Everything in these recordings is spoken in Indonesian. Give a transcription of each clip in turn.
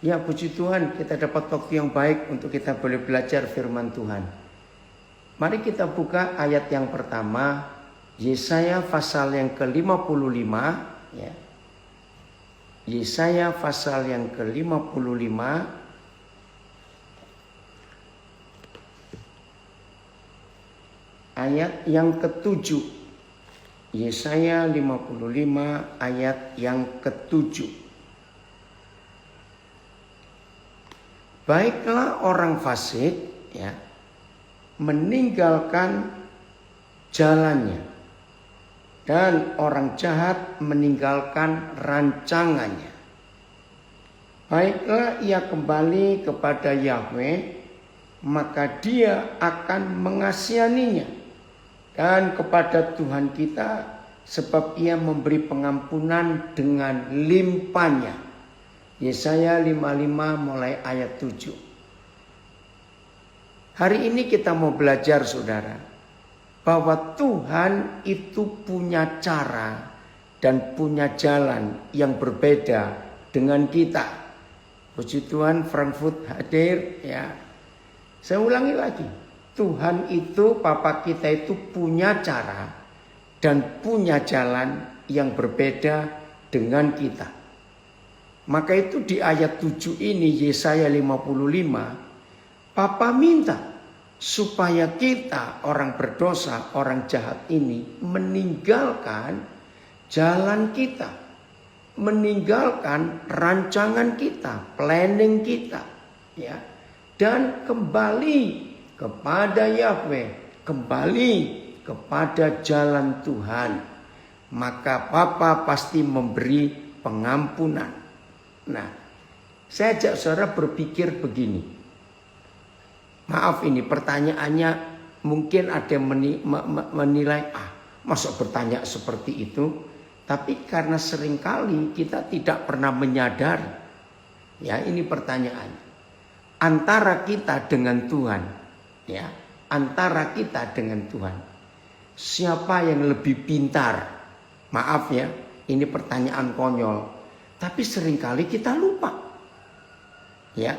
Ya puji Tuhan, kita dapat waktu yang baik untuk kita boleh belajar firman Tuhan. Mari kita buka ayat yang pertama, Yesaya pasal yang ke-55. Ya. Yesaya pasal yang ke-55. Ayat yang ke-7. Yesaya 55 ayat yang ke-7. Baiklah orang fasik ya meninggalkan jalannya, dan orang jahat meninggalkan rancangannya. Baiklah ia kembali kepada Yahweh, maka dia akan mengasihaninya, dan kepada Tuhan kita, sebab ia memberi pengampunan dengan limpahnya. Yesaya 55 mulai ayat 7. Hari ini kita mau belajar saudara, bahwa Tuhan itu punya cara dan punya jalan yang berbeda dengan kita. Puji Tuhan, Frankfurt hadir ya. Saya ulangi lagi, Tuhan itu, Bapa kita itu punya cara dan punya jalan yang berbeda dengan kita. Maka itu di ayat 7 ini Yesaya 55, Papa minta supaya kita orang berdosa, orang jahat ini meninggalkan jalan kita, meninggalkan rancangan kita, planning kita, ya, dan kembali kepada Yahweh, kembali kepada jalan Tuhan. Maka Papa pasti memberi pengampunan. Nah, saya ajak saudara berpikir begini. Maaf ini pertanyaannya mungkin ada yang menilai, masa bertanya seperti itu. Tapi karena seringkali kita tidak pernah menyadari. Ya, ini pertanyaan. Antara kita dengan Tuhan, ya, antara kita dengan Tuhan, siapa yang lebih pintar? Maaf ya, ini pertanyaan konyol. Tapi seringkali kita lupa. Ya,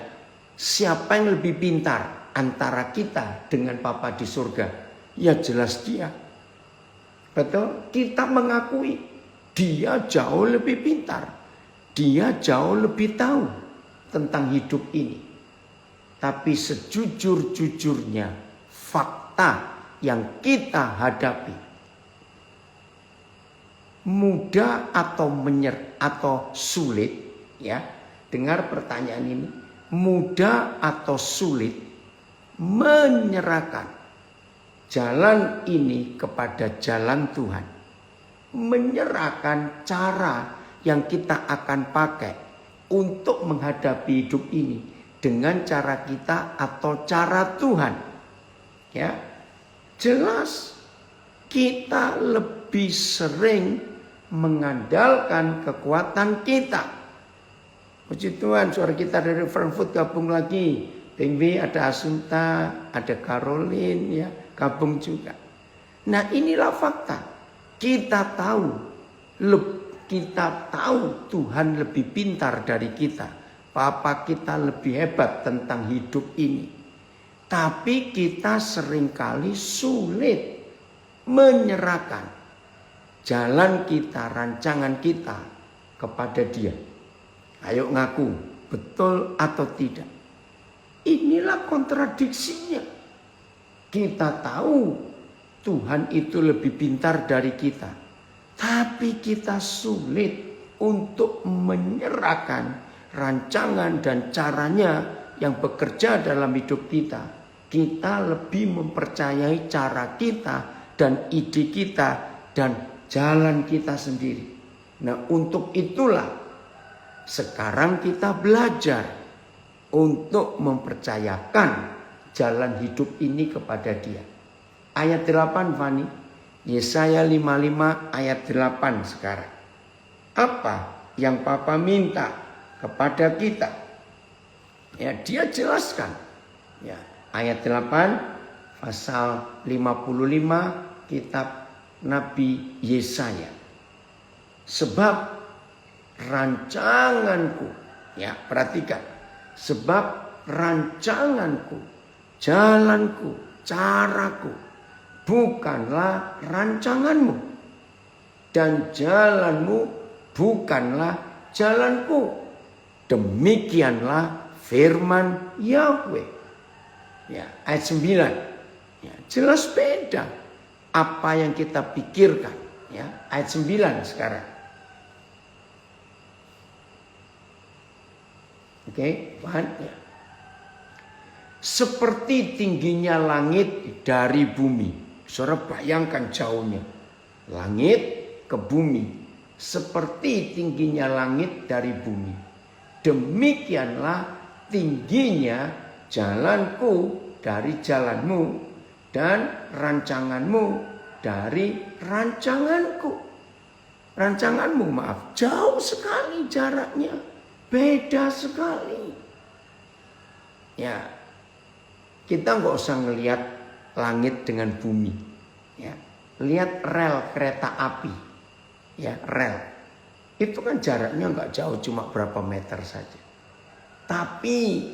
siapa yang lebih pintar antara kita dengan Bapa di surga? Ya jelas dia. Betul? Kita mengakui dia jauh lebih pintar. Dia jauh lebih tahu tentang hidup ini. Tapi sejujur-jujurnya fakta yang kita hadapi, mudah atau sulit, ya. Dengar pertanyaan ini, mudah atau sulit menyerahkan jalan ini kepada jalan Tuhan, menyerahkan cara yang kita akan pakai untuk menghadapi hidup ini dengan cara kita atau cara Tuhan, ya. Jelas kita lebih sering mengandalkan kekuatan kita. Puji Tuhan, suara kita dari Frankfurt gabung lagi. Bengbi, ada Asunta, ada Caroline, ya, gabung juga. Nah, inilah fakta. Kita tahu Tuhan lebih pintar dari kita. Papa kita lebih hebat tentang hidup ini. Tapi kita seringkali sulit menyerahkan jalan kita, rancangan kita kepada dia. Ayo ngaku, betul atau tidak? Inilah kontradiksinya. Kita tahu Tuhan itu lebih pintar dari kita. Tapi kita sulit untuk menyerahkan rancangan dan caranya yang bekerja dalam hidup kita. Kita lebih mempercayai cara kita dan ide kita dan jalan kita sendiri. Nah, untuk itulah sekarang kita belajar untuk mempercayakan jalan hidup ini kepada dia. Ayat 8 Fani, Yesaya 55 ayat 8 sekarang. Apa yang Papa minta kepada kita? Ya, dia jelaskan. Ya, ayat 8 pasal 55 kitab Nabi Yesaya. Sebab rancanganku Ya, perhatikan. Sebab rancanganku, jalanku, caraku bukanlah rancanganmu, dan jalanmu bukanlah jalanku. Demikianlah firman Yahweh. Ya, ayat 9. Ya, jelas beda apa yang kita pikirkan. Ya, ayat 9 sekarang. Oke, paham ya? Seperti tingginya langit dari bumi. Saudara bayangkan jauhnya. Langit ke bumi. Seperti tingginya langit dari bumi. Demikianlah tingginya jalanku dari jalanmu, dan rancanganmu dari rancanganku. Rancanganmu, maaf, jauh sekali jaraknya. Beda sekali. Ya, kita nggak usah ngelihat langit dengan bumi. Ya, lihat rel kereta api. Ya, rel. Itu kan jaraknya nggak jauh, cuma berapa meter saja. Tapi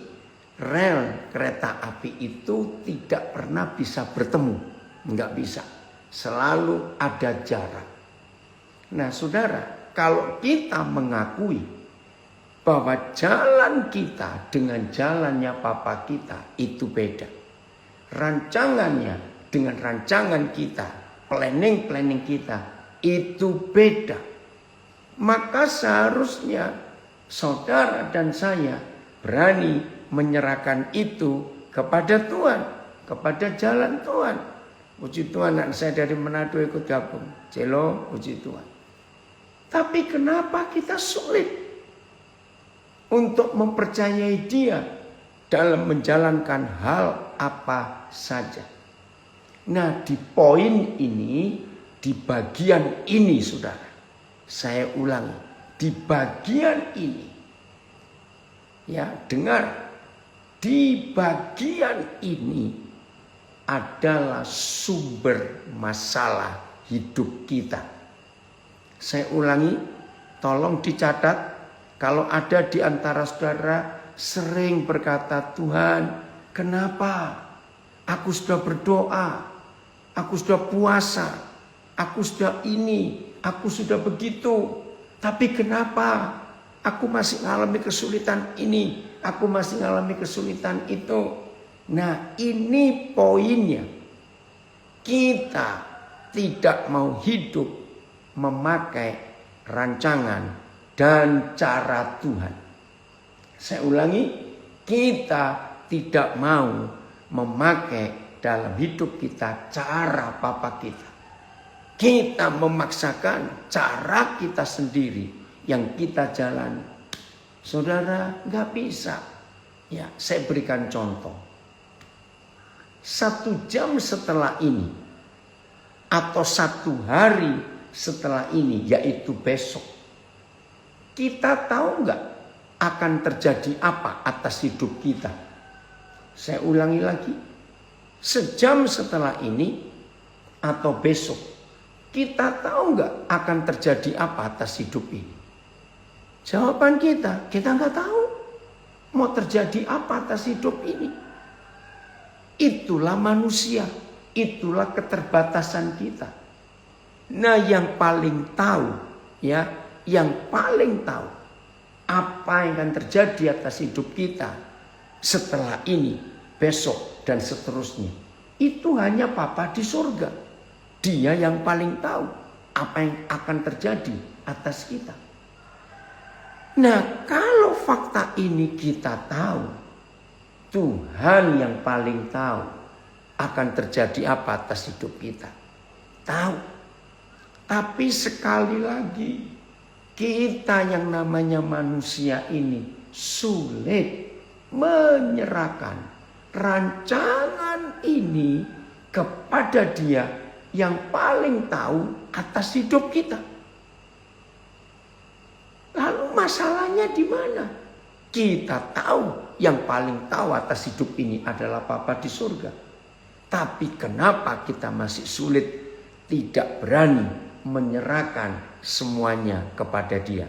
rel kereta api itu tidak pernah bisa bertemu. Nggak bisa. Selalu ada jarak. Nah, saudara, kalau kita mengakui bahwa jalan kita dengan jalannya Papa kita itu beda. Rancangannya dengan rancangan kita, planning kita itu beda. Maka seharusnya saudara dan saya berani menyerahkan itu kepada Tuhan, kepada jalan Tuhan. Puji Tuhan, anak saya dari Manado ikut gabung. Celo, puji Tuhan. Tapi kenapa kita sulit untuk mempercayai Dia dalam menjalankan hal apa saja? Nah, di poin ini, di bagian ini, saudara, saya ulangi, di bagian ini, ya, dengar, di bagian ini adalah sumber masalah hidup kita. Saya ulangi, tolong dicatat. Kalau ada di antara saudara sering berkata, Tuhan, kenapa? Aku sudah berdoa, aku sudah puasa, aku sudah ini, aku sudah begitu. Tapi kenapa aku masih mengalami kesulitan ini, aku masih mengalami kesulitan itu? Nah, ini poinnya. Kita tidak mau hidup memakai rancangan dan cara Tuhan. Saya ulangi, kita tidak mau memakai dalam hidup kita cara Papa kita. Kita memaksakan cara kita sendiri yang kita jalani. Saudara, nggak bisa. Ya, saya berikan contoh. 1 jam setelah ini atau 1 hari setelah ini, yaitu besok, kita tahu nggak akan terjadi apa atas hidup kita? Saya ulangi lagi. Sejam setelah ini atau besok, kita tahu nggak akan terjadi apa atas hidup ini? Jawaban kita nggak tahu. Mau terjadi apa atas hidup ini? Itulah manusia. Itulah keterbatasan kita. Nah, yang paling tahu, ya, yang paling tahu apa yang akan terjadi atas hidup kita setelah ini, besok, dan seterusnya, itu hanya Papa di surga. Dia yang paling tahu apa yang akan terjadi atas kita. Nah, kalau fakta ini kita tahu, Tuhan yang paling tahu akan terjadi apa atas hidup kita. Tahu. Tapi sekali lagi, kita yang namanya manusia ini sulit menyerahkan rancangan ini kepada Dia yang paling tahu atas hidup kita. Lalu masalahnya di mana? Kita tahu yang paling tahu atas hidup ini adalah Bapa di surga. Tapi kenapa kita masih sulit, tidak berani menyerahkan semuanya kepada Dia?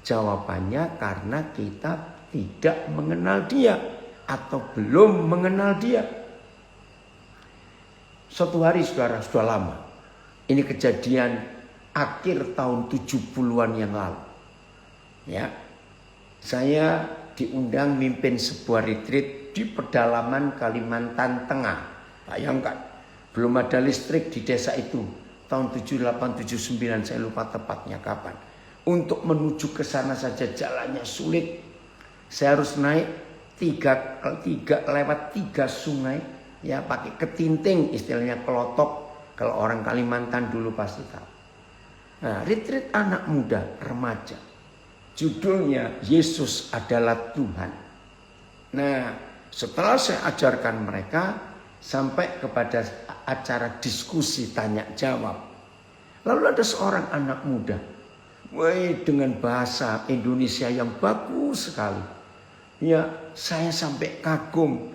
Jawabannya karena kita tidak mengenal dia atau belum mengenal dia. Suatu hari saudara, sudah lama. Ini kejadian akhir tahun 70-an yang lalu. Ya. Saya diundang mimpin sebuah retreat di pedalaman Kalimantan Tengah. Bayangkan, belum ada listrik di desa itu. Tahun 78, 79, saya lupa tepatnya kapan. Untuk menuju ke sana saja jalannya sulit. Saya harus naik lewat tiga sungai, ya pakai ketinting, istilahnya kelotok. Kalau orang Kalimantan dulu pasti tahu. Nah, retreat anak muda, remaja. Judulnya Yesus adalah Tuhan. Nah, setelah saya ajarkan mereka sampai kepada acara diskusi tanya jawab. Lalu ada seorang anak muda, dengan bahasa Indonesia yang bagus sekali. Ya, saya sampai kagum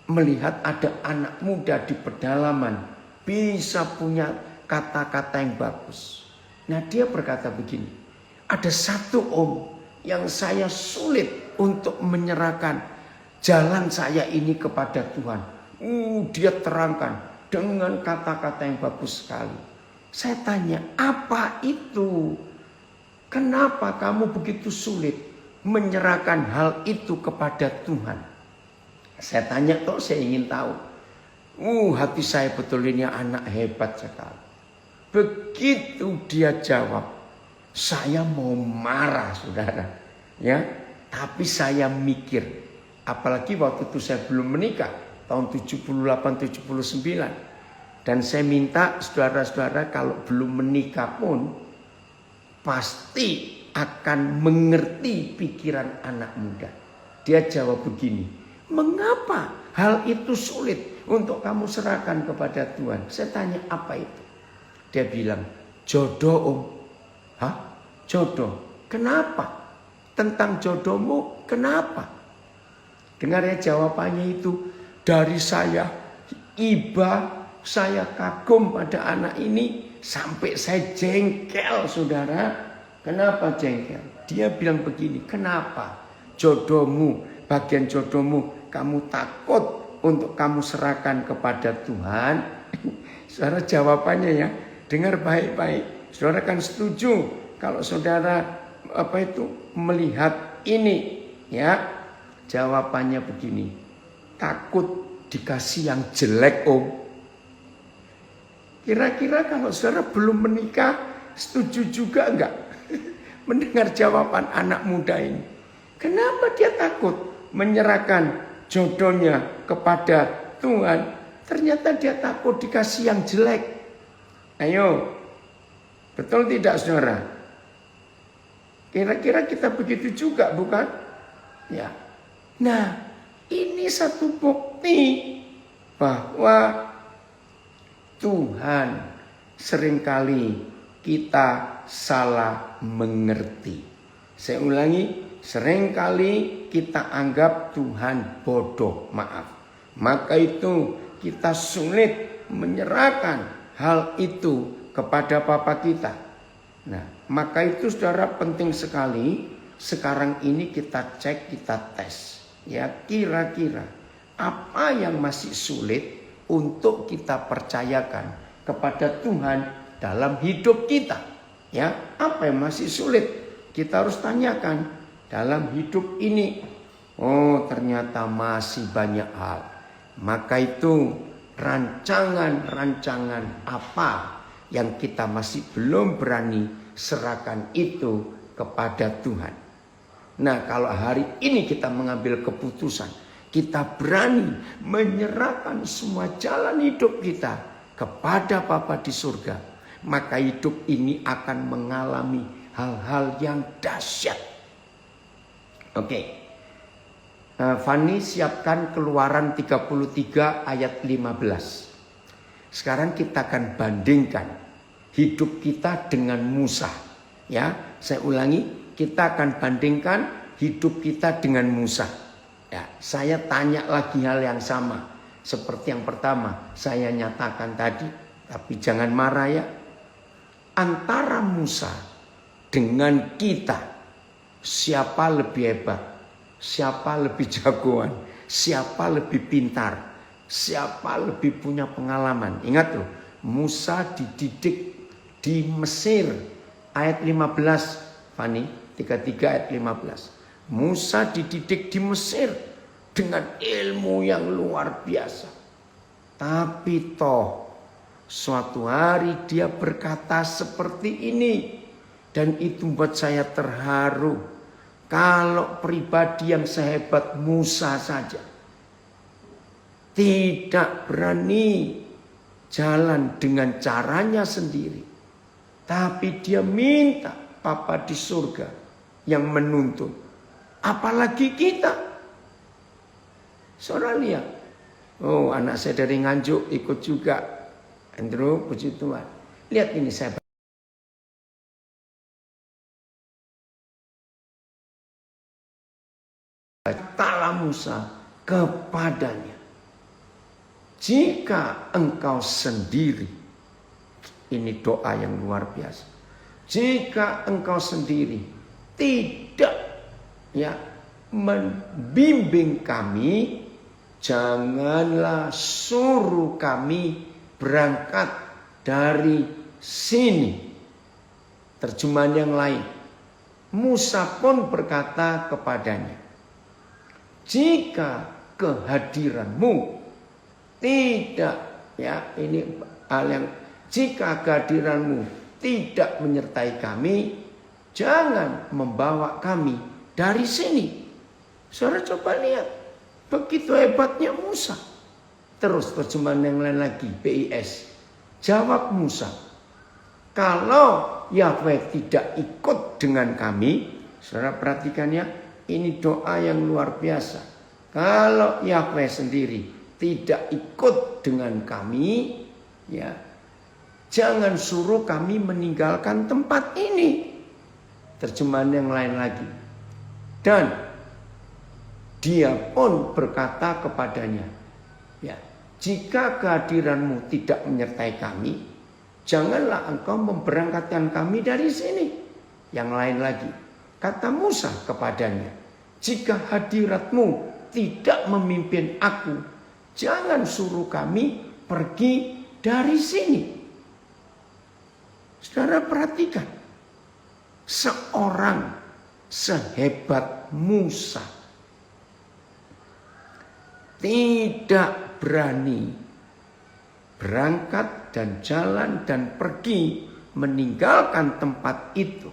melihat ada anak muda di pedalaman bisa punya kata-kata yang bagus. Nah, dia berkata begini, ada satu om yang saya sulit untuk menyerahkan jalan saya ini kepada Tuhan. Dia terangkan dengan kata-kata yang bagus sekali. Saya tanya, apa itu? Kenapa kamu begitu sulit menyerahkan hal itu kepada Tuhan? Saya tanya, saya ingin tahu. Hati saya betul ini anak hebat sekali. Begitu dia jawab, saya mau marah saudara. Ya, tapi saya mikir, apalagi waktu itu saya belum menikah, tahun 78, 79. Dan saya minta saudara-saudara kalau belum menikah pun pasti akan mengerti pikiran anak muda. Dia jawab begini, mengapa hal itu sulit untuk kamu serahkan kepada Tuhan? Saya tanya, apa itu? Dia bilang, jodoh om. Hah? Jodoh? Kenapa? Tentang jodohmu kenapa? Dengar ya jawabannya itu. Dari saya iba, saya kagum pada anak ini sampai saya jengkel saudara. Kenapa jengkel? Dia bilang begini, kenapa jodohmu, bagian jodohmu kamu takut untuk kamu serahkan kepada Tuhan? Saudara jawabannya ya, dengar baik-baik. Saudara kan setuju kalau saudara melihat ini ya. Jawabannya begini, takut dikasih yang jelek om. Kira-kira kalau saudara belum menikah, setuju juga enggak mendengar jawaban anak muda ini? Kenapa dia takut menyerahkan jodohnya kepada Tuhan? Ternyata dia takut dikasih yang jelek. Ayo, betul tidak saudara? Kira-kira kita begitu juga bukan? Ya. Nah, ini satu bukti bahwa Tuhan seringkali kita salah mengerti. Saya ulangi, seringkali kita anggap Tuhan bodoh, maaf. Maka itu kita sulit menyerahkan hal itu kepada Bapa kita. Nah, maka itu saudara penting sekali sekarang ini kita cek, kita tes. Ya, kira-kira apa yang masih sulit untuk kita percayakan kepada Tuhan dalam hidup kita? Ya, apa yang masih sulit? Kita harus tanyakan dalam hidup ini. Oh, ternyata masih banyak hal. Maka itu rancangan-rancangan apa yang kita masih belum berani serahkan itu kepada Tuhan. Nah, kalau hari ini kita mengambil keputusan, kita berani menyerahkan semua jalan hidup kita kepada Bapa di surga, maka hidup ini akan mengalami hal-hal yang dahsyat. Oke. Fani siapkan Keluaran 33 ayat 15. Sekarang kita akan bandingkan hidup kita dengan Musa. Ya, saya ulangi. Kita akan bandingkan hidup kita dengan Musa. Ya, saya tanya lagi hal yang sama. Seperti yang pertama saya nyatakan tadi. Tapi jangan marah ya. Antara Musa dengan kita. siapa lebih hebat, siapa lebih jagoan, siapa lebih pintar, siapa lebih punya pengalaman. Ingat loh, Musa dididik di Mesir. Ayat 15, Fani, 33 ayat 15. Musa dididik di Mesir dengan ilmu yang luar biasa. Tapi toh suatu hari dia berkata seperti ini. Dan itu buat saya terharu. Kalau pribadi yang sehebat Musa saja tidak berani jalan dengan caranya sendiri, tapi dia minta Bapa di surga yang menuntun. Apalagi kita. Saudara lihat. Oh, anak saya dari Nganjuk ikut juga. Andrew, puji Tuhan. Lihat ini saya. Katalah Musa kepadanya, jika engkau sendiri, ini doa yang luar biasa. Jika engkau sendiri tidak membimbing kami, janganlah suruh kami berangkat dari sini. Terjemahan yang lain, Musa pun berkata kepadanya, jika kehadiranmu tidak, ini hal yang, jika kehadiranmu tidak menyertai kami, jangan membawa kami dari sini. Saudara coba lihat, begitu hebatnya Musa. Terus terjemahan yang lain lagi, BIS. Jawab Musa, kalau Yahweh tidak ikut dengan kami, saudara perhatikan ya, ini doa yang luar biasa. Kalau Yahweh sendiri tidak ikut dengan kami, jangan suruh kami meninggalkan tempat ini. Terjemahan yang lain lagi. Dan dia pun berkata kepadanya, jika kehadiranmu tidak menyertai kami, janganlah engkau memberangkatkan kami dari sini. Yang lain lagi, kata Musa kepadanya, jika hadiratmu tidak memimpin aku, jangan suruh kami pergi dari sini. Saudara perhatikan, seorang sehebat Musa tidak berani berangkat dan jalan dan pergi meninggalkan tempat itu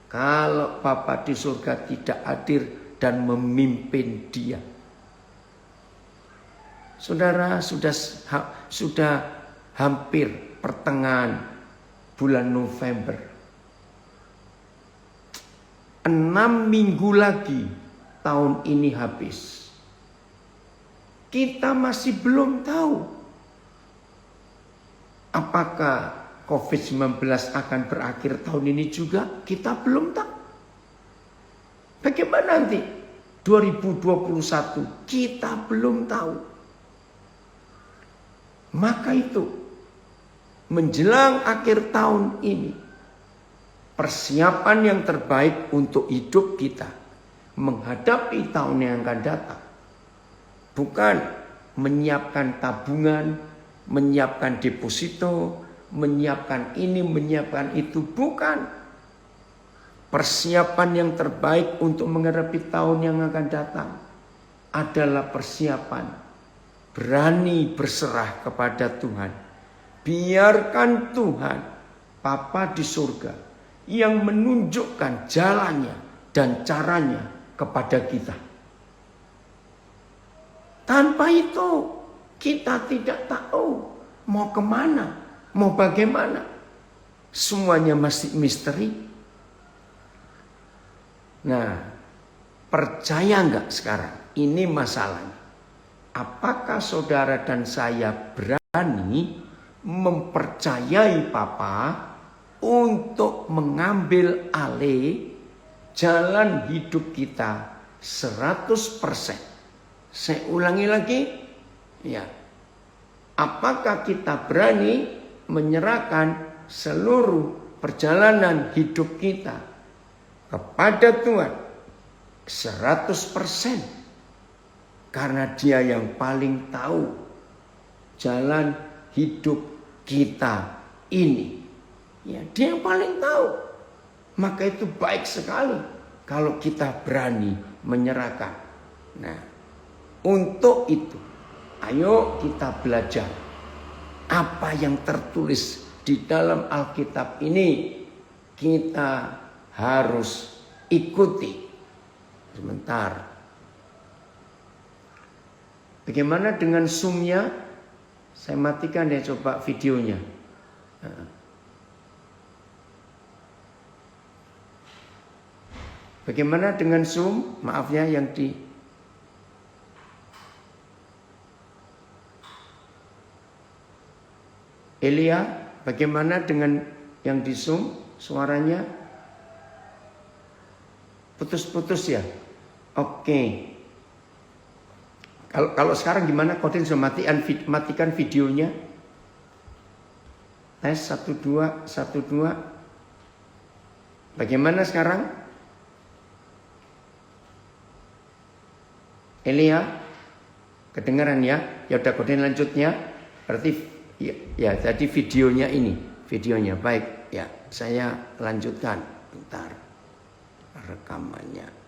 kalau Bapa di surga tidak hadir dan memimpin dia. Saudara, sudah hampir pertengahan bulan November. 6 minggu lagi tahun ini habis. Kita masih belum tahu apakah COVID-19 akan berakhir tahun ini juga. Kita belum tahu. Bagaimana nanti 2021, kita belum tahu. Maka itu menjelang akhir tahun ini, persiapan yang terbaik untuk hidup kita menghadapi tahun yang akan datang bukan menyiapkan tabungan, menyiapkan deposito, menyiapkan ini, menyiapkan itu, bukan. Persiapan yang terbaik untuk menghadapi tahun yang akan datang adalah persiapan berani berserah kepada Tuhan. Biarkan Tuhan, Bapa di surga, yang menunjukkan jalannya dan caranya kepada kita. Tanpa itu kita tidak tahu mau kemana, mau bagaimana. Semuanya masih misteri. Nah, percaya enggak sekarang? Ini masalahnya. Apakah saudara dan saya berani mempercayai Bapa untuk mengambil alih jalan hidup kita 100%? Saya ulangi lagi, apakah kita berani menyerahkan seluruh perjalanan hidup kita kepada Tuhan 100%. Karena dia yang paling tahu jalan hidup kita ini. Ya, dia yang paling tahu. Maka itu baik sekali kalau kita berani menyerahkan. Nah, untuk itu, ayo kita belajar apa yang tertulis di dalam Alkitab ini. Kita harus ikuti. Sebentar. Bagaimana dengan Zoom-nya? Saya matikan ya coba videonya. Bagaimana dengan Zoom? Maaf ya yang di Elia, bagaimana dengan yang di Zoom? Suaranya putus-putus ya? Oke. Kalau sekarang gimana? Kodin sudah matikan videonya. Tes 1 2 1 2. Bagaimana sekarang? Elia, kedengaran ya? Ya udah Kodin lanjutnya. Berarti ya tadi videonya ini, videonya baik ya. Saya lanjutkan bentar rekamannya.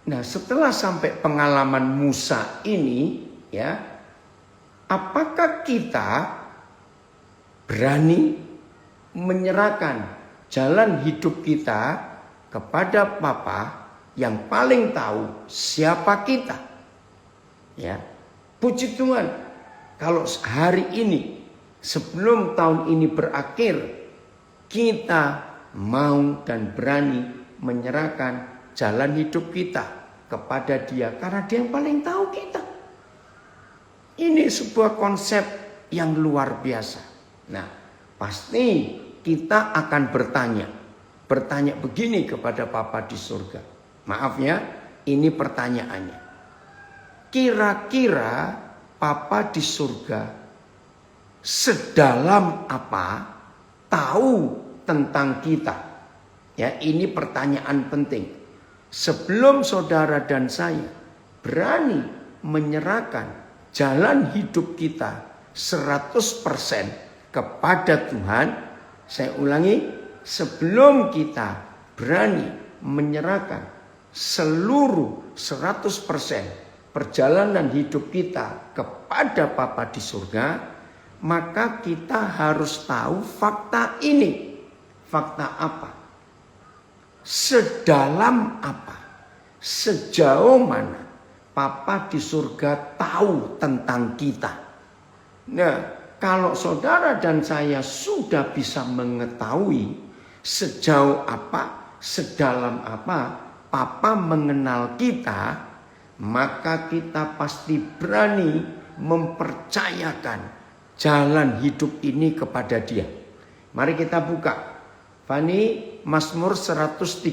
Nah, setelah sampai pengalaman Musa ini, ya, apakah kita berani menyerahkan jalan hidup kita kepada Bapa yang paling tahu siapa kita? Ya, puji Tuhan, kalau hari ini sebelum tahun ini berakhir, kita mau dan berani menyerahkan jalan hidup kita kepada Dia, karena Dia yang paling tahu kita. Ini sebuah konsep yang luar biasa. Nah, pasti kita akan bertanya begini kepada Bapa di surga. Maaf ya, ini pertanyaannya. Kira-kira Bapa di surga sedalam apa tahu tentang kita? Ya, ini pertanyaan penting. Sebelum saudara dan saya berani menyerahkan jalan hidup kita 100% kepada Tuhan, saya ulangi, sebelum kita berani menyerahkan seluruh 100% perjalanan hidup kita kepada Bapa di surga, maka kita harus tahu fakta ini. Fakta apa? Sedalam apa? Sejauh mana Bapa di surga tahu tentang kita? Nah, kalau saudara dan saya sudah bisa mengetahui sejauh apa, sedalam apa Bapa mengenal kita, maka kita pasti berani mempercayakan jalan hidup ini kepada Dia. Mari kita buka. Fani, Mazmur 139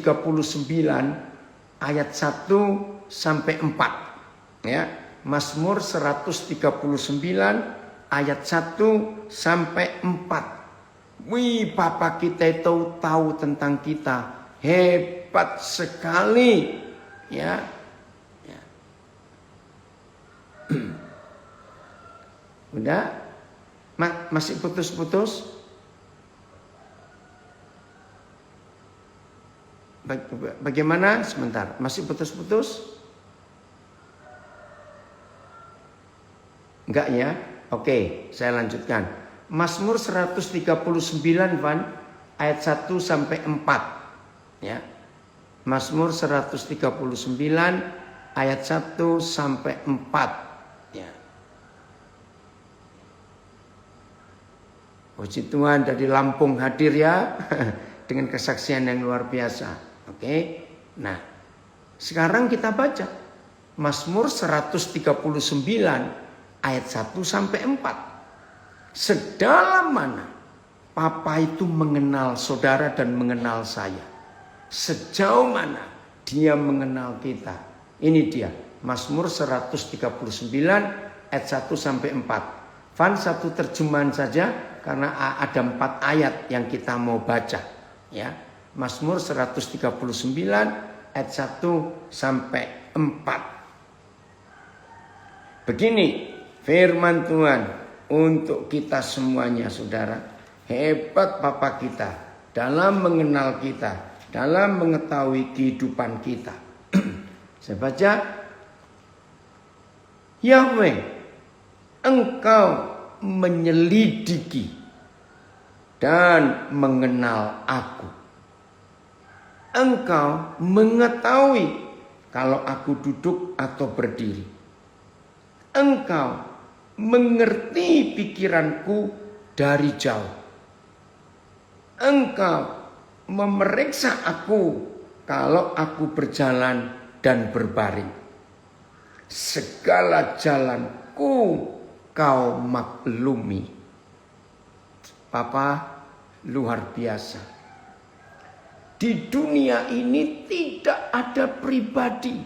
ayat 1 sampai 4. Ya, Mazmur 139 ayat 1 sampai 4. Wih, Bapa kita itu tahu tentang kita. Hebat sekali. Ya. Udah? Masih putus-putus? Bagaimana? Sebentar, masih putus-putus? Enggak ya? Oke, saya lanjutkan. Mazmur 139 Van, ayat 1 sampai 4. Ya. Mazmur 139 ayat 1 sampai 4. Ya. Puji Tuhan, dari Lampung hadir ya dengan kesaksian yang luar biasa. Oke. Nah, sekarang kita baca Mazmur 139 ayat 1 sampai 4. Sedalam mana Papa itu mengenal saudara dan mengenal saya? Sejauh mana Dia mengenal kita? Ini dia, Mazmur 139 ayat 1 sampai 4. Van, satu terjemahan saja. karena ada 4 ayat yang kita mau baca. Ya, Mazmur 139 ayat 1 sampai 4. Begini firman Tuhan untuk kita semuanya, saudara. Hebat Bapa kita dalam mengenal kita, dalam mengetahui kehidupan kita. Saya baca, Yahweh, Engkau menyelidiki dan mengenal aku. Engkau mengetahui kalau aku duduk atau berdiri. Engkau mengerti pikiranku dari jauh. Engkau memeriksa aku kalau aku berjalan dan berbaring. Segala jalanku kau maklumi. Papa, luar biasa. Di dunia ini tidak ada pribadi,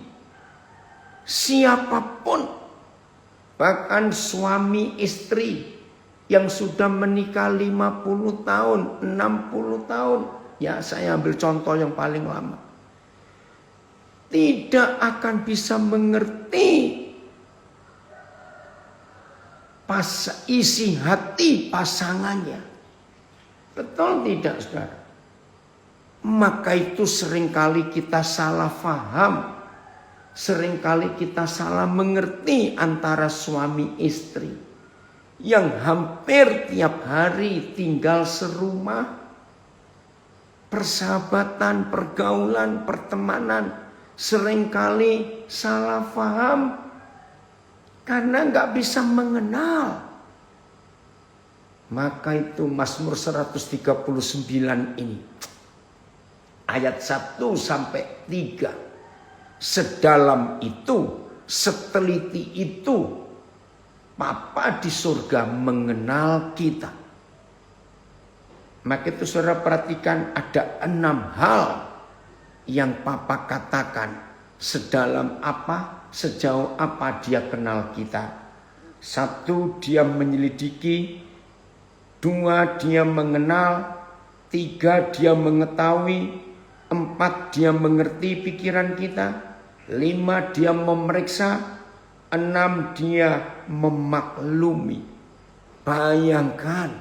siapapun, bahkan suami istri yang sudah menikah 50 tahun, 60 tahun. Ya, saya ambil contoh yang paling lama. Tidak akan bisa mengerti isi hati pasangannya. Betul tidak, saudara? Maka itu seringkali kita salah faham. Seringkali kita salah mengerti antara suami istri yang hampir tiap hari tinggal serumah. Persahabatan, pergaulan, pertemanan seringkali salah faham karena nggak bisa mengenal. Maka itu Mazmur 139 ini ayat 1 sampai 3. Sedalam itu, seteliti itu, Bapa di surga mengenal kita. Maka itu saudara perhatikan, ada 6 hal yang Papa katakan. Sedalam apa, sejauh apa dia kenal kita. 1, dia menyelidiki. 2, dia mengenal. 3, dia mengetahui. 4, dia mengerti pikiran kita. 5, dia memeriksa. 6, dia memaklumi. Bayangkan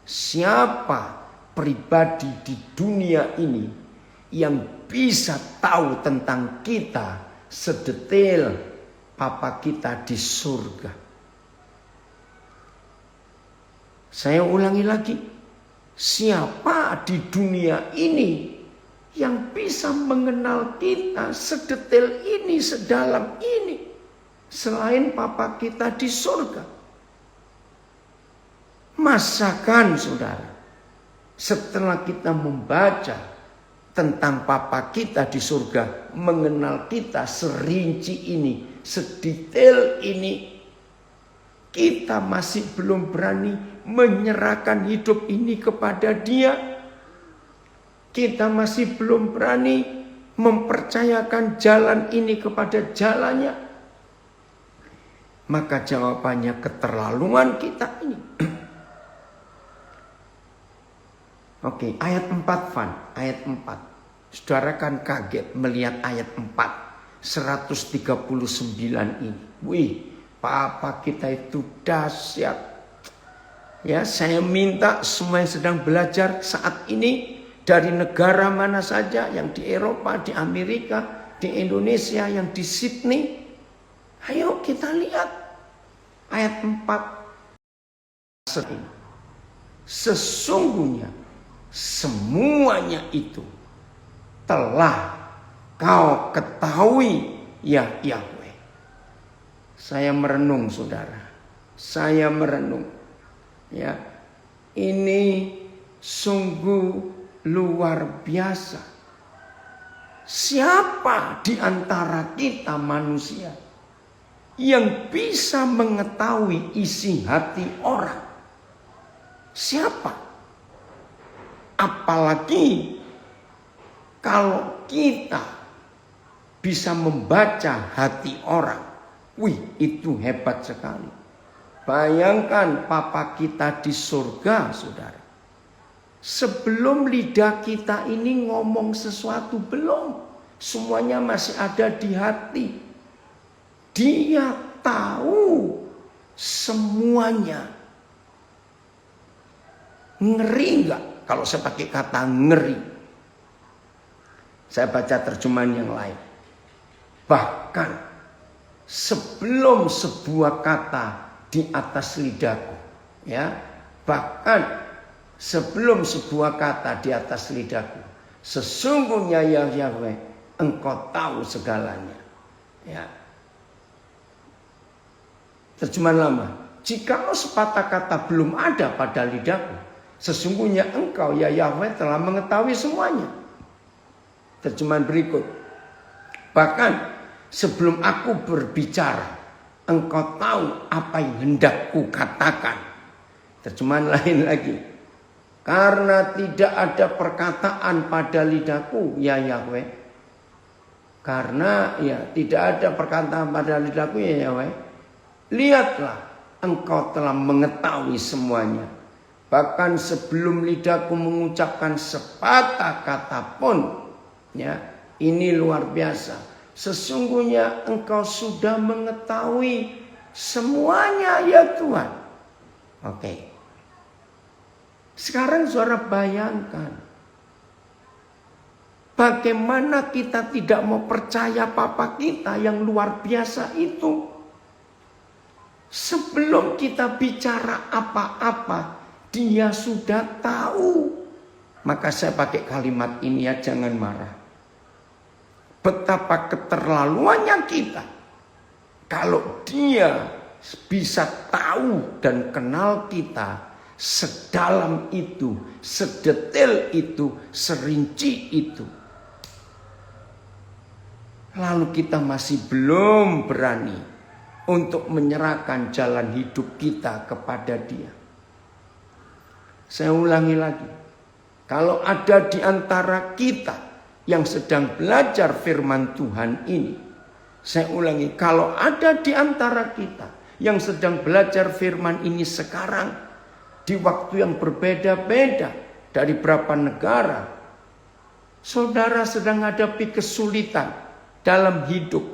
siapa pribadi di dunia ini yang bisa tahu tentang kita sedetail Papa kita di surga. Saya ulangi lagi. Siapa di dunia ini yang bisa mengenal kita sedetail ini, sedalam ini, selain Papa kita di surga? Masakan saudara, setelah kita membaca tentang Papa kita di surga, mengenal kita serinci ini, sedetail ini, kita masih belum berani menyerahkan hidup ini kepada Dia. Kita masih belum berani mempercayakan jalan ini kepada jalannya. Maka jawabannya keterlaluan kita ini. Oke, ayat 4 Van, ayat 4. Saudara kan kaget melihat ayat 4, 139 ini. Wih, Papa kita itu dahsyat. Ya, saya minta semua yang sedang belajar saat ini, dari negara mana saja, yang di Eropa, di Amerika, di Indonesia, yang di Sydney. Ayo kita lihat ayat 4. Sesungguhnya semuanya itu telah kau ketahui, ya Yahweh. Saya merenung saudara. Saya merenung. Ya, ini sungguh luar biasa. Siapa di antara kita manusia yang bisa mengetahui isi hati orang? Siapa? Apalagi kalau kita bisa membaca hati orang. Wih, itu hebat sekali. Bayangkan papa kita di surga, saudara. Sebelum lidah kita ini ngomong sesuatu, belum. Semuanya masih ada di hati. Dia tahu semuanya. Ngeri enggak kalau saya pakai kata ngeri? Saya baca terjemahan yang lain. Bahkan sebelum sebuah kata di atas lidahku, ya, bahkan sebelum sebuah kata di atas lidahku, sesungguhnya ya Yahweh, Engkau tahu segalanya. Ya. Terjemahan lama. Jikalau sepatah kata belum ada pada lidahku, sesungguhnya Engkau ya Yahweh telah mengetahui semuanya. Terjemahan berikut. Bahkan sebelum aku berbicara, Engkau tahu apa yang hendak ku katakan. Terjemahan lain lagi. Karena tidak ada perkataan pada lidahku, ya Yahweh. Karena ya tidak ada perkataan pada lidahku, ya Yahweh. Lihatlah, Engkau telah mengetahui semuanya. Bahkan sebelum lidahku mengucapkan sepatah kata pun, ya, ini luar biasa. Sesungguhnya Engkau sudah mengetahui semuanya, ya Tuhan. Oke. Sekarang saudara bayangkan. Bagaimana kita tidak mau percaya Papa kita yang luar biasa itu. Sebelum kita bicara apa-apa, Dia sudah tahu. Maka saya pakai kalimat ini ya, jangan marah. Betapa keterlaluannya kita. Kalau Dia bisa tahu dan kenal kita sedalam itu, sedetail itu, serinci itu. Lalu kita masih belum berani untuk menyerahkan jalan hidup kita kepada Dia. Saya ulangi lagi. Kalau ada di antara kita yang sedang belajar firman Tuhan ini. Saya ulangi, kalau ada di antara kita yang sedang belajar firman ini sekarang, di waktu yang berbeda-beda dari berapa negara, saudara sedang menghadapi kesulitan dalam hidup.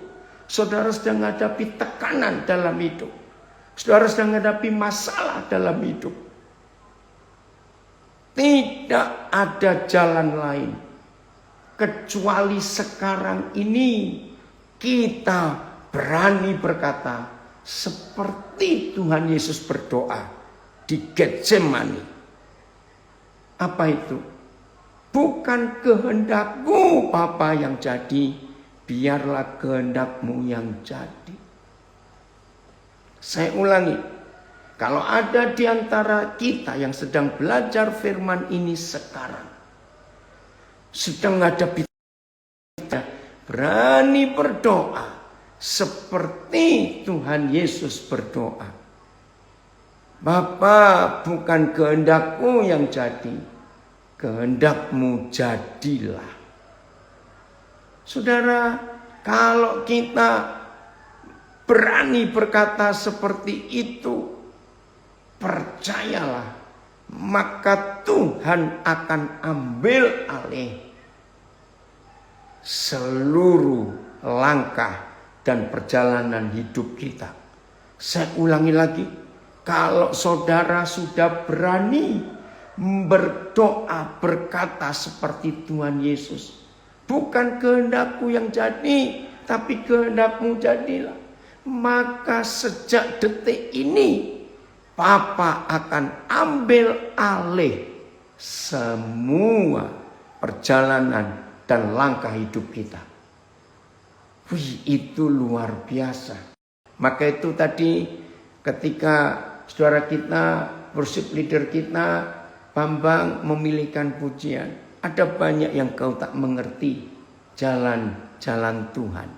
Saudara sedang menghadapi tekanan dalam hidup. Saudara sedang menghadapi masalah dalam hidup. Tidak ada jalan lain kecuali sekarang ini kita berani berkata seperti Tuhan Yesus berdoa di Getsemani. Apa itu? Bukan kehendakku Bapa yang jadi, biarlah kehendak-Mu yang jadi. Saya ulangi, kalau ada di antara kita yang sedang belajar firman ini sekarang, sedang menghadapi, berani berdoa seperti Tuhan Yesus berdoa. Bapa, bukan kehendak-Mu yang jadi, kehendak-Mu jadilah. Saudara, kalau kita berani berkata seperti itu, percayalah, maka Tuhan akan ambil alih seluruh langkah dan perjalanan hidup kita. Saya ulangi lagi, kalau saudara sudah berani berdoa berkata seperti Tuhan Yesus, bukan kehendakku yang jadi, tapi kehendak-Mu jadilah, maka sejak detik ini Bapa akan ambil alih semua perjalanan dan langkah hidup kita. Wih, itu luar biasa. Maka itu tadi ketika saudara kita, worship leader kita, Bambang memilihkan pujian. Ada banyak yang kau tak mengerti jalan-jalan Tuhan.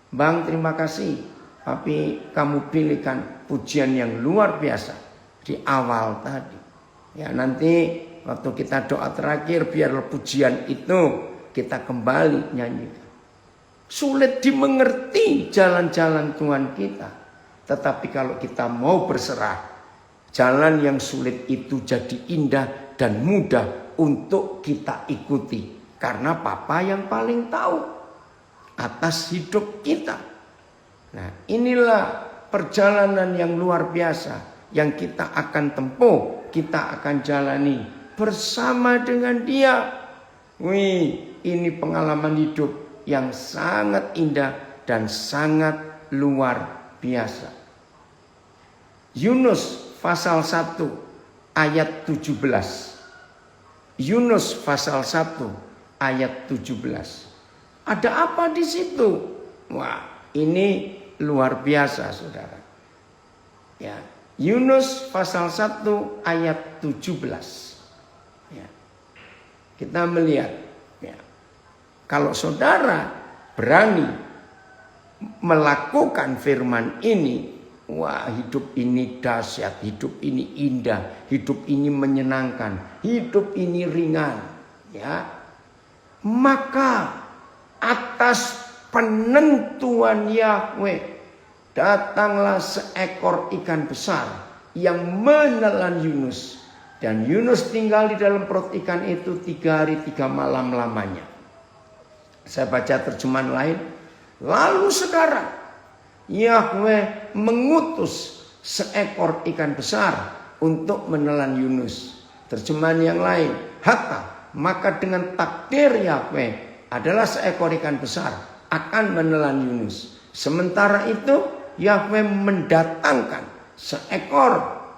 Bang, terima kasih. Tapi kamu pilihkan pujian yang luar biasa di awal tadi. Ya, nanti waktu kita doa terakhir, biar pujian itu kita kembali nyanyikan. Sulit dimengerti jalan-jalan Tuhan kita. Tetapi kalau kita mau berserah, jalan yang sulit itu jadi indah dan mudah untuk kita ikuti. Karena Papa yang paling tahu atas hidup kita. Nah, inilah perjalanan yang luar biasa yang kita akan tempuh, kita akan jalani bersama dengan Dia. Wih, ini pengalaman hidup yang sangat indah dan sangat luar biasa. Yunus pasal 1 ayat 17. Yunus pasal 1 ayat 17. Ada apa di situ? Wah, ini luar biasa, Saudara. Ya, Yunus pasal 1 ayat 17. Ya. Kita melihat, ya, kalau Saudara berani melakukan firman ini, wah, hidup ini dahsyat, hidup ini indah, hidup ini menyenangkan, hidup ini ringan, ya. Maka atas penentuan Yahweh datanglah seekor ikan besar yang menelan Yunus, dan Yunus tinggal di dalam perut ikan itu 3 hari 3 malam lamanya. Saya baca terjemahan lain. Lalu sekarang Yahweh mengutus seekor ikan besar untuk menelan Yunus. Terjemahan yang lain, hatta, maka dengan takdir Yahweh adalah seekor ikan besar akan menelan Yunus. Sementara itu Yahweh mendatangkan seekor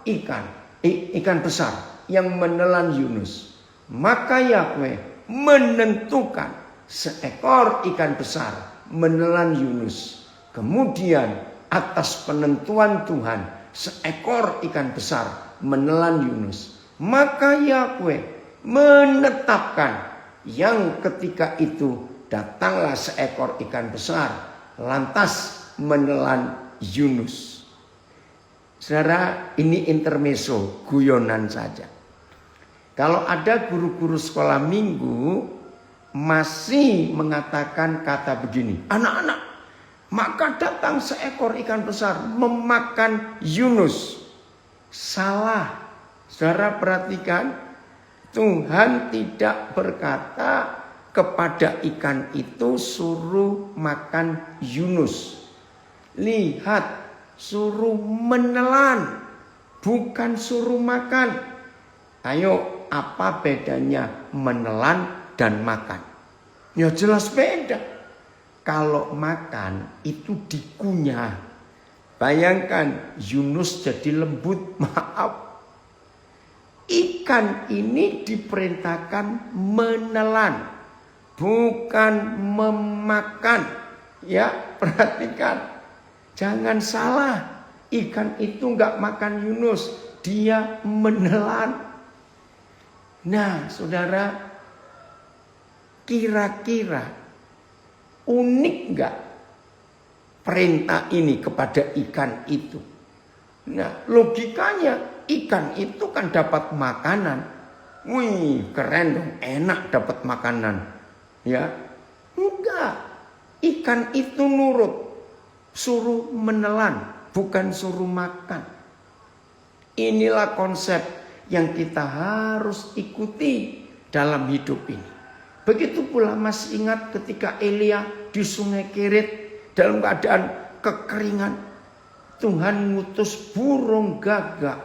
ikan besar yang menelan Yunus. Maka Yahweh menentukan seekor ikan besar menelan Yunus. Kemudian atas penentuan Tuhan, seekor ikan besar menelan Yunus. Maka Yahweh menetapkan yang ketika itu datanglah seekor ikan besar lantas menelan Yunus. Saudara, ini intermezzo, guyonan saja. Kalau ada guru-guru sekolah minggu masih mengatakan kata begini, anak-anak, maka datang seekor ikan besar memakan Yunus. Salah. Saudara perhatikan, Tuhan tidak berkata kepada ikan itu suruh makan Yunus. Lihat, suruh menelan, bukan suruh makan. Ayo, apa bedanya menelan dan makan? Ya jelas beda. Kalau makan itu dikunyah. Bayangkan Yunus jadi lembut, maaf. Ikan ini diperintahkan menelan, bukan memakan. Ya, perhatikan. Jangan salah. Ikan itu enggak makan Yunus, dia menelan. Nah, Saudara, kira-kira unik enggak perintah ini kepada ikan itu? Nah, logikanya ikan itu kan dapat makanan. Wih, keren dong, enak dapat makanan. Ya, enggak. Ikan itu nurut, suruh menelan, bukan suruh makan. Inilah konsep yang kita harus ikuti dalam hidup ini. Begitu pula masih ingat ketika Elia di Sungai Kerit dalam keadaan kekeringan. Tuhan ngutus burung gagak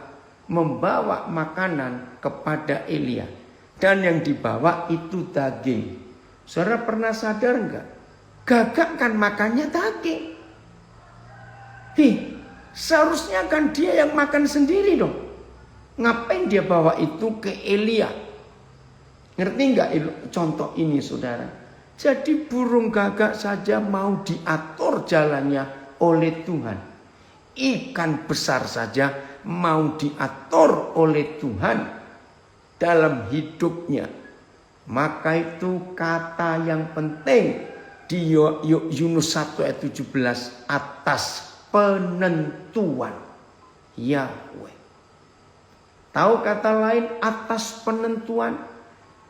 membawa makanan kepada Elia. Dan yang dibawa itu daging. Saudara pernah sadar enggak? Gagak kan makannya daging. Seharusnya kan dia yang makan sendiri dong. Ngapain dia bawa itu ke Elia? Ngerti enggak contoh ini, Saudara? Jadi burung gagak saja mau diatur jalannya oleh Tuhan. Ikan besar saja mau diatur oleh Tuhan dalam hidupnya. Maka itu kata yang penting di Yunus 1 ayat 17, atas penentuan Yahweh. Tahu kata lain, atas penentuan,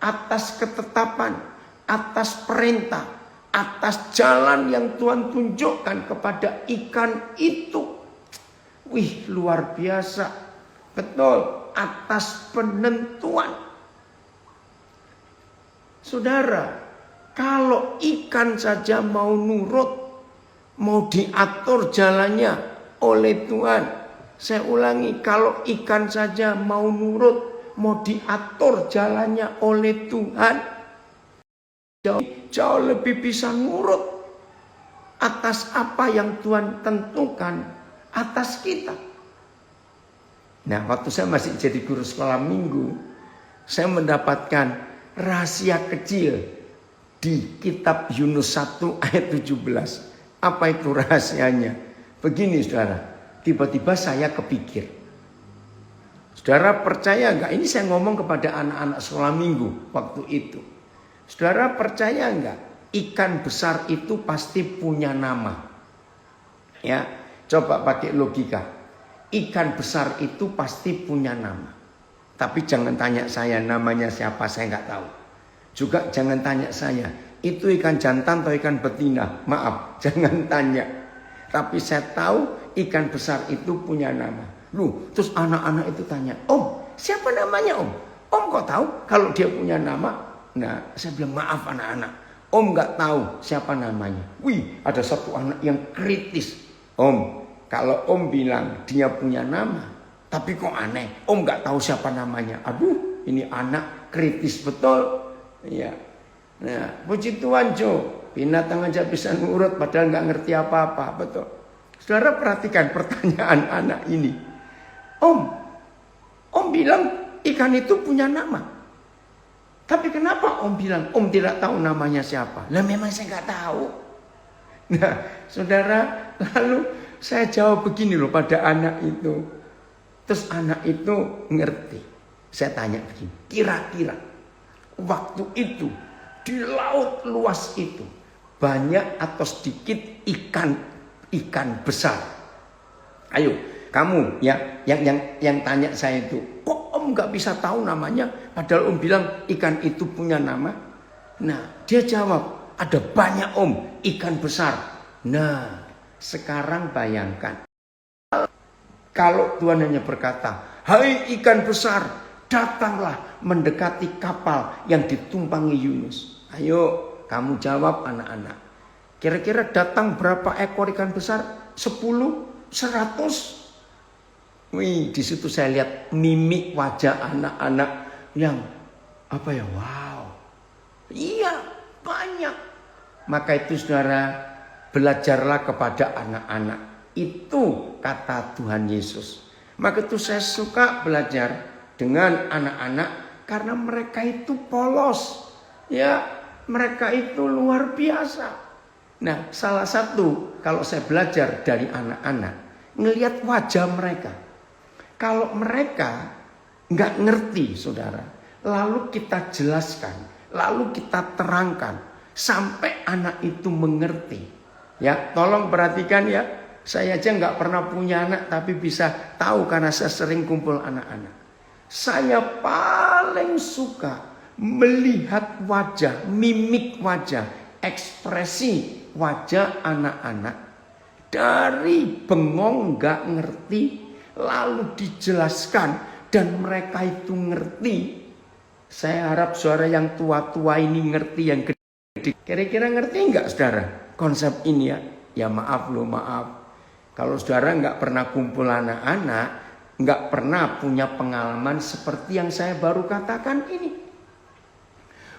atas ketetapan, atas perintah, atas jalan yang Tuhan tunjukkan kepada ikan itu. Wih, luar biasa. Betul, atas penentuan. Saudara, kalau ikan saja mau nurut, mau diatur jalannya oleh Tuhan. Saya ulangi, kalau ikan saja mau nurut, mau diatur jalannya oleh Tuhan, jauh lebih bisa nurut atas apa yang Tuhan tentukan atas kita. Nah, waktu saya masih jadi guru sekolah minggu, saya mendapatkan rahasia kecil di kitab Yunus 1 ayat 17. Apa itu rahasianya? Begini saudara, tiba-tiba saya kepikir. Saudara percaya enggak? Ini saya ngomong kepada anak-anak sekolah minggu waktu itu. Saudara percaya enggak? Ikan besar itu pasti punya nama. Ya, coba pakai logika. Ikan besar itu pasti punya nama. Tapi jangan tanya saya namanya siapa, saya enggak tahu. Juga jangan tanya saya, itu ikan jantan atau ikan betina. Maaf, jangan tanya. Tapi saya tahu ikan besar itu punya nama. Loh, terus anak-anak itu tanya, Om, siapa namanya Om? Om kok tahu kalau dia punya nama? Nah, saya bilang maaf anak-anak, Om nggak tahu siapa namanya. Wih, ada satu anak yang kritis. Om, kalau Om bilang dia punya nama, tapi kok aneh, Om nggak tahu siapa namanya. Aduh, ini anak kritis betul. Ya, nah, puji Tuhan Jo, binatang aja bisa nurut padahal nggak ngerti apa-apa, betul. Saudara perhatikan pertanyaan anak ini. Om bilang ikan itu punya nama. Tapi kenapa Om bilang Om tidak tahu namanya siapa? Lah memang saya nggak tahu. Nah, saudara, lalu saya jawab begini loh pada anak itu. Terus anak itu ngerti. Saya tanya begini, kira-kira waktu itu di laut luas itu banyak atau sedikit ikan besar? Ayo, kamu ya yang tanya saya itu, kok Om nggak bisa tahu namanya? Padahal Om bilang ikan itu punya nama. Nah, dia jawab, ada banyak Om ikan besar. Nah, sekarang bayangkan kalau Tuhan hanya berkata, hai ikan besar, datanglah mendekati kapal yang ditumpangi Yunus. Ayo kamu jawab anak-anak. Kira-kira datang berapa ekor ikan besar? 10? 100? Wih, di situ saya lihat mimik wajah anak-anak yang apa ya? Wow. Iya, banyak. Maka itu saudara, belajarlah kepada anak-anak. Itu kata Tuhan Yesus. Maka itu saya suka belajar dengan anak-anak karena mereka itu polos. Ya, mereka itu luar biasa. Nah, salah satu kalau saya belajar dari anak-anak, ngelihat wajah mereka. Kalau mereka nggak ngerti, saudara, lalu kita jelaskan, lalu kita terangkan sampai anak itu mengerti. Ya, tolong perhatikan ya. Saya aja nggak pernah punya anak, tapi bisa tahu karena saya sering kumpul anak-anak. Saya paling suka melihat wajah, mimik wajah, ekspresi wajah anak-anak dari bengong nggak ngerti, lalu dijelaskan dan mereka itu ngerti. Saya harap suara yang tua-tua ini ngerti, yang gede. Kira-kira ngerti nggak saudara konsep ini ya? Ya maaf loh, maaf. Kalau saudara nggak pernah kumpul anak-anak, nggak pernah punya pengalaman seperti yang saya baru katakan ini.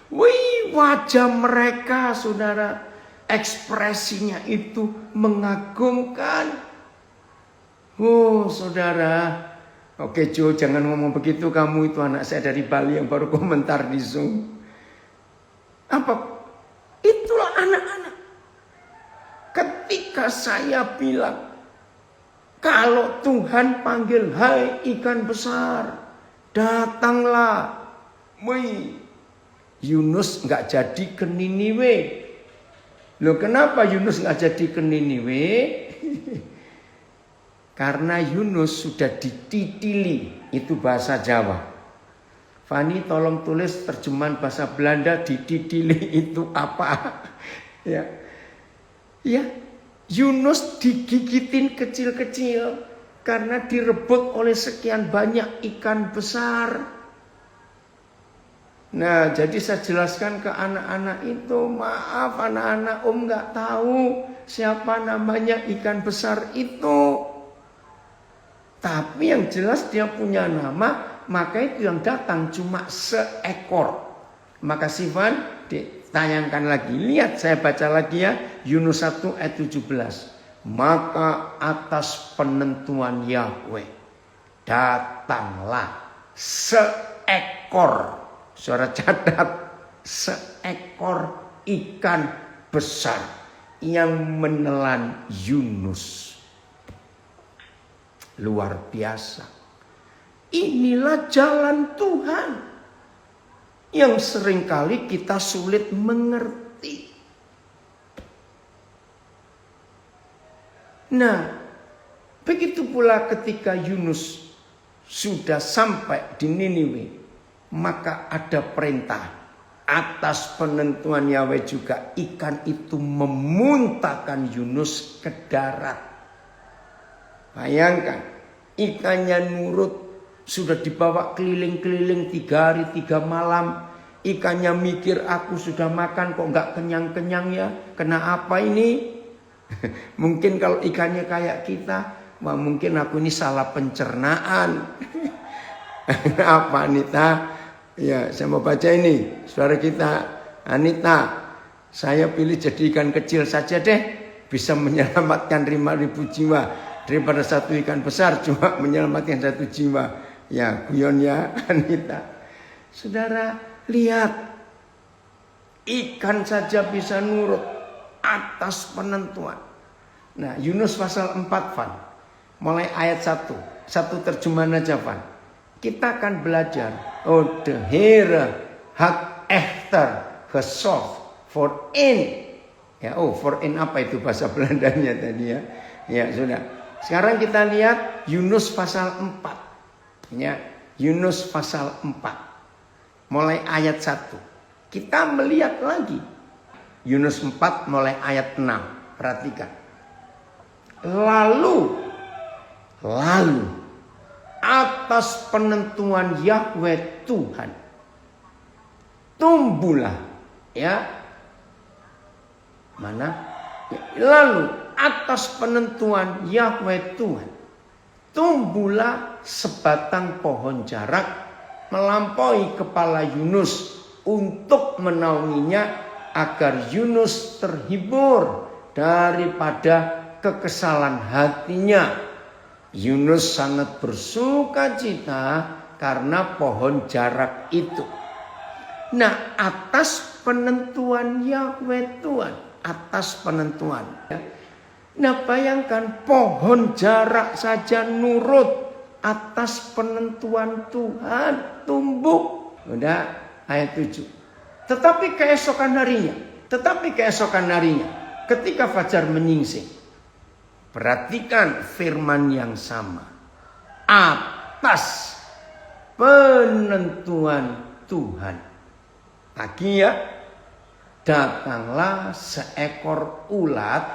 Wih, wajah mereka saudara, ekspresinya itu mengagumkan. Oh saudara, oke Jo, jangan ngomong begitu, kamu itu anak saya dari Bali yang baru komentar di Zoom. Apa? Itulah anak-anak. Ketika saya bilang, kalau Tuhan panggil, hai ikan besar, datanglah. Wih, Yunus nggak jadi ke Niniwe. Loh kenapa Yunus nggak jadi ke Niniwe? Karena Yunus sudah dititili, itu bahasa Jawa. Fani tolong tulis terjemahan bahasa Belanda, dititili itu apa? Ya, Yunus digigitin kecil-kecil. Karena direbut oleh sekian banyak ikan besar. Nah, jadi saya jelaskan ke anak-anak itu, maaf anak-anak, Om nggak tahu siapa namanya ikan besar itu. Tapi yang jelas dia punya nama, maka itu yang datang cuma seekor. Maka Sifan ditayangkan lagi. Lihat saya baca lagi ya, Yunus 1 ayat 17. Maka atas penentuan Yahweh datanglah seekor, suara catat, seekor ikan besar yang menelan Yunus. Luar biasa. Inilah jalan Tuhan yang seringkali kita sulit mengerti. Nah, begitu pula ketika Yunus sudah sampai di Niniwe, maka ada perintah atas penentuan Yahweh juga, ikan itu memuntahkan Yunus ke darat. Bayangkan, ikannya nurut, sudah dibawa keliling-keliling 3 hari 3 malam. Ikannya mikir, aku sudah makan kok nggak kenyang-kenyang ya, kena apa ini? Mungkin kalau ikannya kayak kita, wah mungkin aku ini salah pencernaan. Apa Anita? Ya, saya mau baca ini. Saudara kita, Anita, saya pilih jadi ikan kecil saja deh. Bisa menyelamatkan 5.000 jiwa. Daripada satu ikan besar cuma menyelamatkan 1 jiwa. Ya, guyon ya Anita. Saudara, lihat. Ikan saja bisa nurut atas penentuan. Nah, Yunus pasal 4, Van. Mulai ayat 1. Satu terjemahan aja, Van. Kita akan belajar. Oh, de Heere had echter gezocht voor in. Ya, for in apa itu bahasa Belandanya tadi ya? Ya, sudah. Sekarang kita lihat Yunus pasal 4. Ya, Yunus pasal 4. Mulai ayat 1. Kita melihat lagi Yunus 4 mulai ayat 6. Perhatikan. Lalu atas penentuan Yahweh Tuhan tumbuhlah, ya. Mana? Ya, lalu atas penentuan Yahweh Tuhan tumbuhlah sebatang pohon jarak melampaui kepala Yunus untuk menaunginya, agar Yunus terhibur daripada kekesalan hatinya. Yunus sangat bersuka cita karena pohon jarak itu. Nah, atas penentuan Yahweh Tuhan, atas penentuan. Nah, bayangkan pohon jarak saja nurut atas penentuan Tuhan, tumbuh. Udah ayat 7. Tetapi keesokan harinya, ketika fajar menyingsing, perhatikan firman yang sama. Atas penentuan Tuhan. Lagi ya, datanglah seekor ulat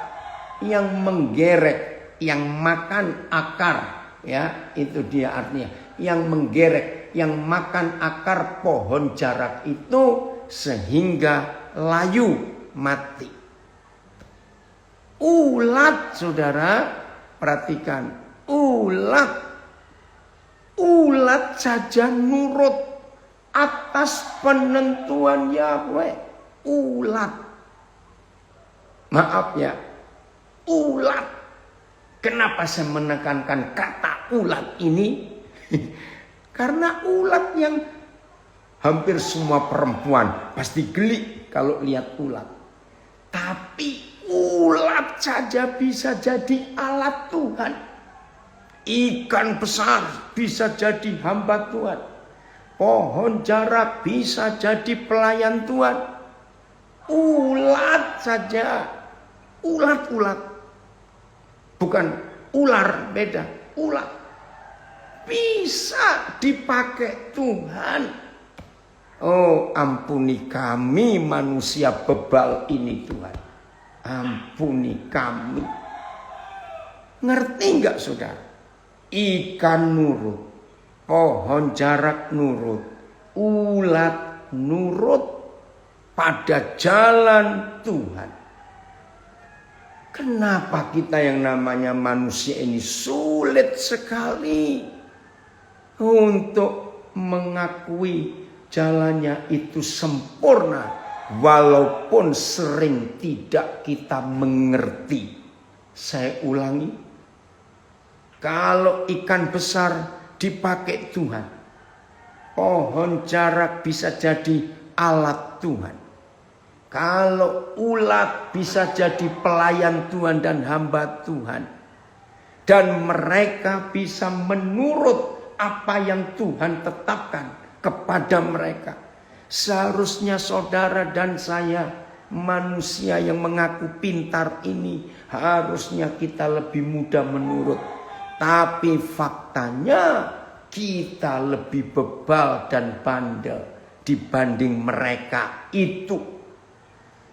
yang menggerek, yang makan akar. Ya, itu dia artinya. Yang menggerek, yang makan akar pohon jarak itu, sehingga layu mati. Ulat, saudara, perhatikan. Ulat saja nurut atas penentuan Yahweh. Ulat. Maaf ya. Ulat. Kenapa saya menekankan kata ulat ini? Karena ulat yang hampir semua perempuan pasti geli kalau lihat ulat. Tapi ulat saja bisa jadi alat Tuhan. Ikan besar bisa jadi hamba Tuhan. Pohon jarak bisa jadi pelayan Tuhan. Ulat saja. Ulat. Bukan ular, beda. Ulat. Bisa dipakai Tuhan. Oh, ampuni kami manusia bebal ini Tuhan. Ampuni kami. Ngerti enggak saudara? ikan nurut, pohon jarak nurut, ulat nurut pada jalan Tuhan. Kenapa kita yang namanya manusia ini sulit sekali untuk mengakui jalannya itu sempurna, walaupun sering tidak kita mengerti. Saya ulangi, kalau ikan besar dipakai Tuhan, pohon jarak bisa jadi alat Tuhan. Kalau ulat bisa jadi pelayan Tuhan dan hamba Tuhan. Dan mereka bisa menurut apa yang Tuhan tetapkan kepada mereka. Seharusnya saudara dan saya, manusia yang mengaku pintar ini, harusnya kita lebih mudah menurut. Tapi faktanya kita lebih bebal dan bandel dibanding mereka itu.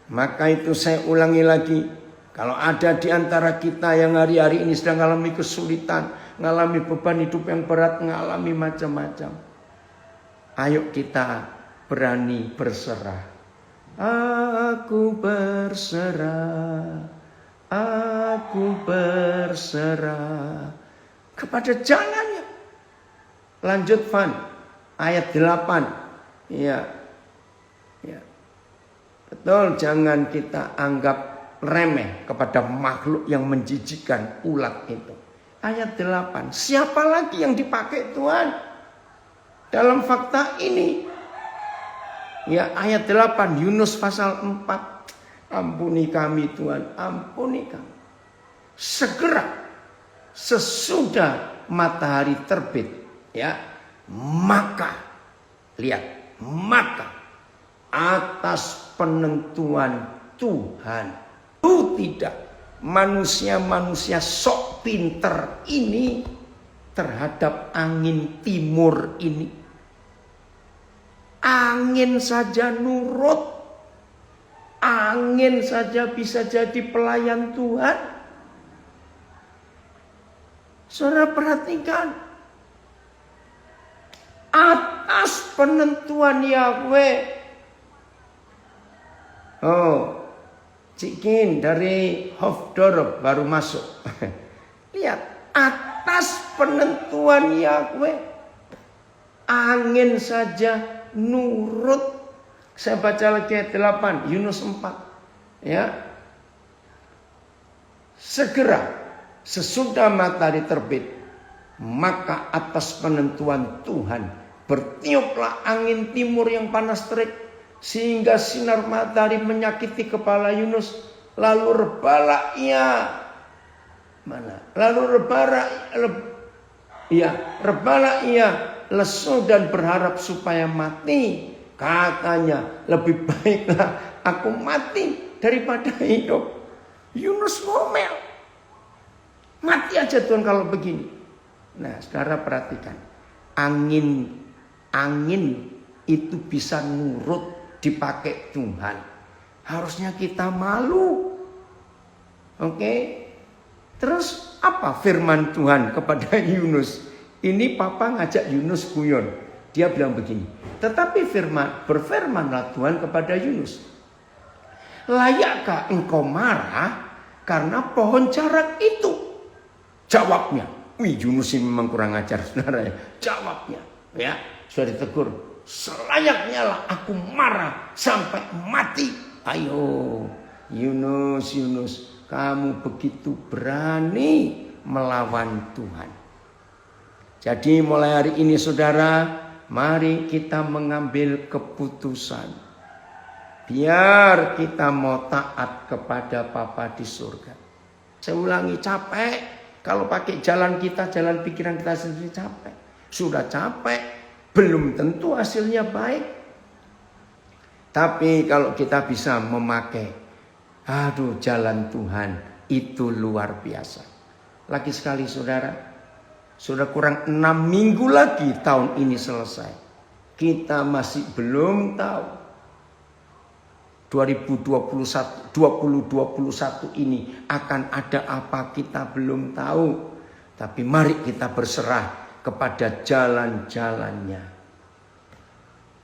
Maka itu saya ulangi lagi, kalau ada di antara kita yang hari-hari ini sedang mengalami kesulitan, mengalami beban hidup yang berat, mengalami macam-macam, ayo kita berani berserah. Aku berserah, aku berserah kepada jalannya. Lanjut Van, ayat 8. Ya. Betul, jangan kita anggap remeh kepada makhluk yang menjijikkan, ulat itu. Ayat 8. Siapa lagi yang dipakai Tuhan dalam fakta ini? Ya, ayat 8 Yunus pasal 4. Ampuni kami Tuhan, ampuni kami. Segera sesudah matahari terbit, ya, maka lihat, maka atas penentuan Tuhan. Itu tidak manusia-manusia sok pinter ini terhadap angin timur ini. Angin saja nurut. Angin saja bisa jadi pelayan Tuhan. Saudara perhatikan. Atas penentuan Yahweh. Oh, Cikin dari Hofdorp baru masuk. Lihat, atas penentuan Yahweh, angin saja nurut. Saya baca lagi ayat 8, Yunus 4. Ya. Segera sesudah matahari terbit, maka atas penentuan Tuhan bertiuplah angin timur yang panas terik, sehingga sinar matahari menyakiti kepala Yunus. Lalu rebalah ia. Mana? Lalu rebalah ia lesu dan berharap supaya mati. Katanya, lebih baiklah aku mati daripada hidup. Yunus ngomel. Mati aja Tuhan kalau begini. Nah, saudara perhatikan. Angin itu bisa nurut dipakai Tuhan. Harusnya kita malu. Oke. Terus apa firman Tuhan kepada Yunus? Ini papa ngajak Yunus guyon. Dia bilang begini. Tetapi berfirmanlah Tuhan kepada Yunus. Layakkah engkau marah karena pohon jarak itu? Jawabnya. Wih, Yunus ini memang kurang ajar saudara ya. Jawabnya. Ya, sudah ditegur. Selayaknya lah aku marah sampai mati. Ayo Yunus, kamu begitu berani melawan Tuhan. Jadi mulai hari ini saudara, mari kita mengambil keputusan. Biar kita mau taat kepada Bapa di surga. Saya ulangi, capek. Kalau pakai jalan pikiran kita sendiri capek. Sudah capek. Belum tentu hasilnya baik. Tapi kalau kita bisa memakai, jalan Tuhan itu luar biasa. Lagi sekali saudara, sudah kurang 6 minggu lagi tahun ini selesai. Kita masih belum tahu 2021 ini akan ada apa, kita belum tahu. Tapi mari kita berserah kepada jalan-jalannya.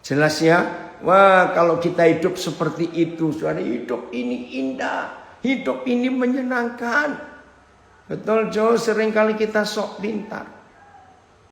Jelas ya? Wah, kalau kita hidup seperti itu, saudara, hidup ini indah, hidup ini menyenangkan. Betul Jo, seringkali kita sok pintar.